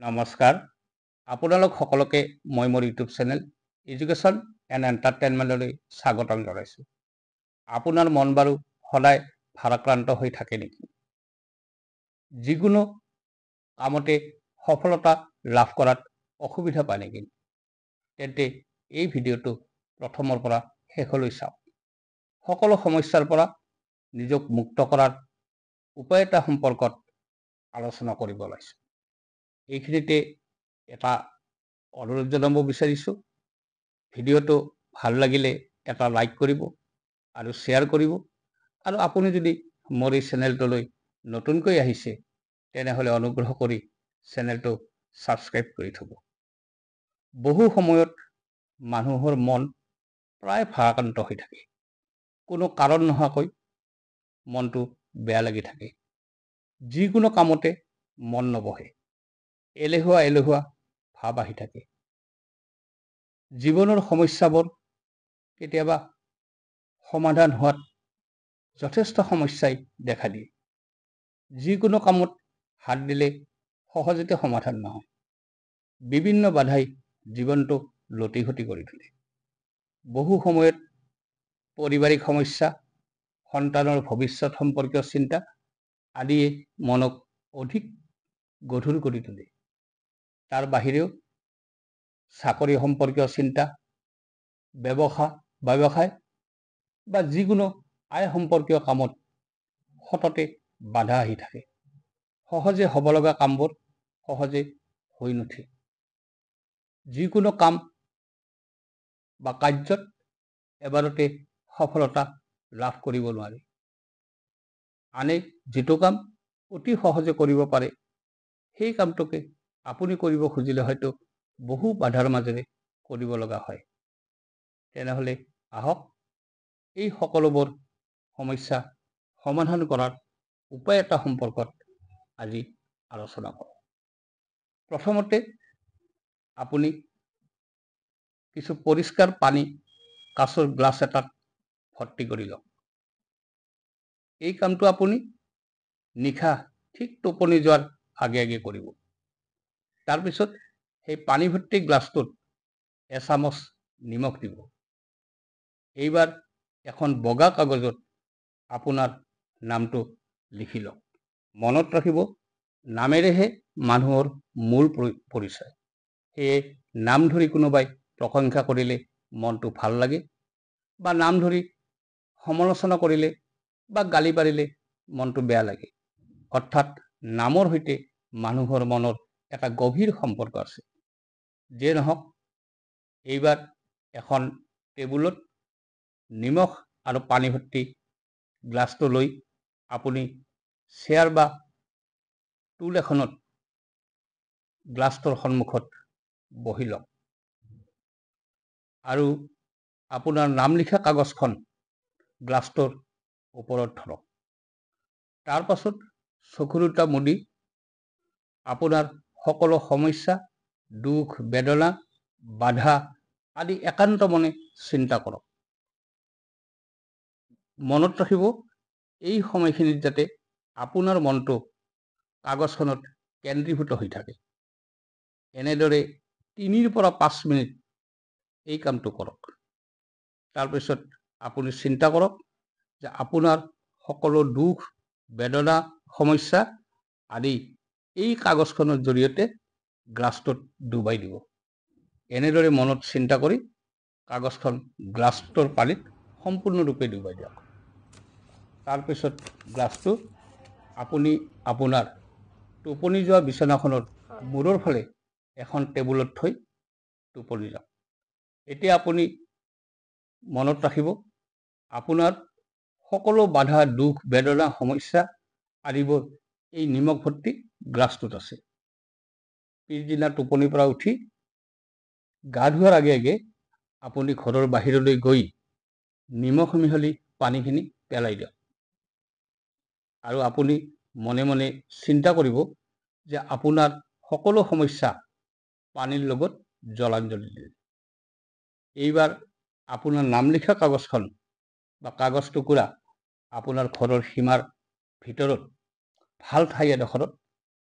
নমস্কাৰ আপোনালোক সকলোকে মই মোৰ ইউটিউব চেনেল এডুকেশ্যন এণ্ড এণ্টাৰটেইনমেণ্টলৈ স্বাগতম জনাইছোঁ। আপোনাৰ মন বাৰু সদায় ভাৰাক্ৰান্ত হৈ থাকে নেকি? যিকোনো কামতে সফলতা লাভ কৰাত অসুবিধা পায় নেকি? তেন্তে এই ভিডিঅ'টো প্ৰথমৰ পৰা শেষলৈ চাওক। সকলো সমস্যাৰ পৰা নিজক মুক্ত কৰাৰ উপায় এটা সম্পৰ্কত আলোচনা কৰিব ওলাইছোঁ। এইখিনিতে এটা অনুৰোধ জনাব বিচাৰিছোঁ, ভিডিঅ'টো ভাল লাগিলে এটা লাইক কৰিব আৰু শ্বেয়াৰ কৰিব, আৰু আপুনি যদি মোৰ এই চেনেলটোলৈ নতুনকৈ আহিছে তেনেহ'লে অনুগ্ৰহ কৰি চেনেলটো ছাবস্ক্ৰাইব কৰি থ'ব। বহু সময়ত মানুহৰ মন প্ৰায় ভাৰাক্ৰান্ত হৈ থাকে। কোনো কাৰণ নোহোৱাকৈ মনটো বেয়া লাগি থাকে। যিকোনো কামতে মন নবহে। এলেহুৱা ভাৱ আহি থাকে। জীৱনৰ সমস্যাবোৰ কেতিয়াবা সমাধান হোৱাত যথেষ্ট সমস্যাই দেখা দিয়ে। যিকোনো কামত হাত দিলে সহজতে সমাধান নহয়। বিভিন্ন বাধাই জীৱনটো লটিঘটি কৰি তোলে। বহু সময়ত পাৰিবাৰিক সমস্যা, সন্তানৰ ভৱিষ্যত সম্পৰ্কীয় চিন্তা আদিয়ে মনক অধিক গধুৰ কৰি তোলে। তাৰ বাহিৰেও চাকৰি সম্পৰ্কীয় চিন্তা, ব্যৱসায় বা যিকোনো আয় সম্পৰ্কীয় কামত সততে বাধা আহি থাকে। সহজে হ'ব লগা কামবোৰ সহজে হৈ নুঠে। যিকোনো কাম বা কাৰ্যত এবাৰতে সফলতা লাভ কৰিব নোৱাৰে। আনে যিটো কাম অতি সহজে কৰিব পাৰে, সেই কামটোকে আপুনি কৰিব খুজিলে হয়তো বহু বাধাৰ মাজেৰে কৰিব লগা হয়। তেনেহ'লে আহক এই সকলোবোৰ সমস্যা সমাধান কৰাৰ উপায় এটা সম্পৰ্কত আজি আলোচনা কৰোঁ। প্ৰথমতে আপুনি কিছু পৰিষ্কাৰ পানী কাঁচৰ গ্লাছ এটাত ভৰ্তি কৰি লওক। এই কামটো আপুনি নিশা ঠিক টোপনি যোৱাৰ আগে আগে কৰিব। তাৰপিছত সেই পানী ভৰ্তি গ্লাছটোত এচামুচ নিমখ দিব। এইবাৰ এখন বগা কাগজত আপোনাৰ নামটো লিখি লওক। মনত ৰাখিব, নামেৰেহে মানুহৰ মূল পৰিচয়। সেয়ে নাম ধৰি কোনোবাই প্ৰশংসা কৰিলে মনটো ভাল লাগে, বা নাম ধৰি সমালোচনা কৰিলে বা গালি পাৰিলে মনটো বেয়া লাগে। অৰ্থাৎ নামৰ সৈতে মানুহৰ মনৰ এটা গভীৰ সম্পৰ্ক আছে। যিয়ে নহওক, এইবাৰ এখন টেবুলত নিমখ আৰু পানী ভৰ্তি গ্লাছটো লৈ আপুনি চেয়াৰ বা টুল এখনত গ্লাছটোৰ সন্মুখত বহি লওক আৰু আপোনাৰ নাম লিখা কাগজখন গ্লাছটোৰ ওপৰত ধৰক। তাৰ পাছত চকু দুটা মুদি আপোনাৰ সকলো সমস্যা, দুখ, বেদনা, বাধা আদি একান্ত মনে চিন্তা কৰক। মনত ৰাখিব, এই সময়খিনিত যাতে আপোনাৰ মনটো কাগজখনত কেন্দ্ৰীভূত হৈ থাকে। এনেদৰে 3 পৰা 5 মিনিট এই কামটো কৰক। তাৰপিছত আপুনি চিন্তা কৰক যে আপোনাৰ সকলো দুখ, বেদনা, সমস্যা আদি এই কাগজখনৰ জৰিয়তে গ্লাছটোত ডুবাই দিব। এনেদৰে মনত চিন্তা কৰি কাগজখন গ্লাছটোৰ পানীত সম্পূৰ্ণৰূপে ডুবাই দিয়ক। তাৰপিছত গ্লাছটো আপুনি আপোনাৰ টোপনি যোৱা বিচনাখনৰ মূৰৰ ফালে এখন টেবুলত থৈ টোপনি যাওক। এতিয়া আপুনি মনত ৰাখিব, আপোনাৰ সকলো বাধা, দুখ, বেদনা, সমস্যা আদিবোৰ এই নিমখ ভৰ্তি গ্লাছটোত আছে। পিছদিনা টোপনিৰ পৰা উঠি গা ধোৱাৰ আগে আগে আপুনি ঘৰৰ বাহিৰলৈ গৈ নিমখ মিহলি পানীখিনি পেলাই দিয়ক। আৰু আপুনি মনে মনে চিন্তা কৰিব যে আপোনাৰ সকলো সমস্যা পানীৰ লগত জলাঞ্জলি দিলে। এইবাৰ আপোনাৰ নাম লিখা কাগজখন বা কাগজ টুকুৰা আপোনাৰ ঘৰৰ সীমাৰ ভিতৰত ভাল ঠাই এডোখৰত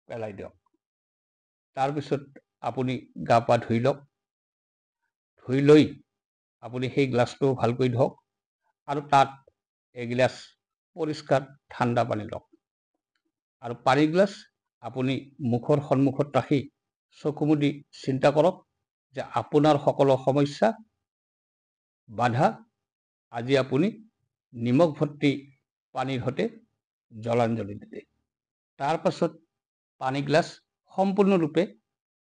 পেলাই দিয়ক। তাৰপিছত আপুনি গা পা ধুই লওক। ধুই লৈ আপুনি সেই গ্লাছটো ভালকৈ ধৰক আৰু তাত এগিলাচ পৰিষ্কাৰ ঠাণ্ডা পানী লওক আৰু পানী গ্লাছ আপুনি মুখৰ সন্মুখত ৰাখি চকু মুদি চিন্তা কৰক যে আপোনাৰ সকলো সমস্যা বাধা আজি আপুনি নিমখ ভৰ্তি পানীৰ সৈতে জলাঞ্জলি দিলে। তাৰ পাছত পানী গ্লাছ সম্পূৰ্ণৰূপে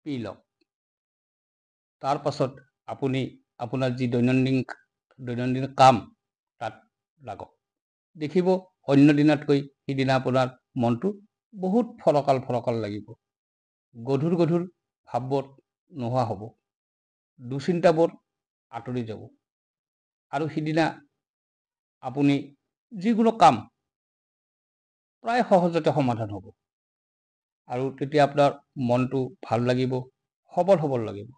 পি লওক। তাৰ পাছত আপুনি আপোনাৰ যি দৈনন্দিন কাম তাত লাগক। দেখিব অন্য দিনাতকৈ সিদিনা আপোনাৰ মনটো বহুত ফৰকাল লাগিব। গধুৰ ভাৱবোৰ নোহোৱা হ'ব। দুশ্চিন্তাবোৰ আঁতৰি যাব আৰু সিদিনা আপুনি যিকোনো কাম প্ৰায় সহজতে সমাধান হ'ব আৰু তেতিয়া আপোনাৰ মনটো ভাল লাগিব, সবল লাগিব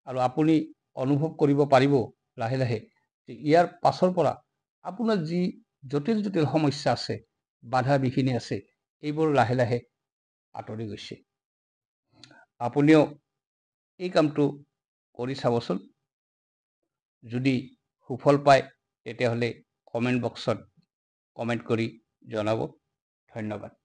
আৰু আপুনি অনুভৱ কৰিব পাৰিব লাহে লাহে যে ইয়াৰ পাছৰ পৰা আপোনাৰ যি জটিল সমস্যা আছে, বাধা বিঘিনি আছে, এইবোৰ লাহে লাহে আঁতৰি গৈছে। আপুনিও এই কামটো কৰি চাবচোন। যদি সুফল পায় তেতিয়াহ'লে কমেণ্ট বক্সত কমেণ্ট কৰি জনাব। ধন্যবাদ।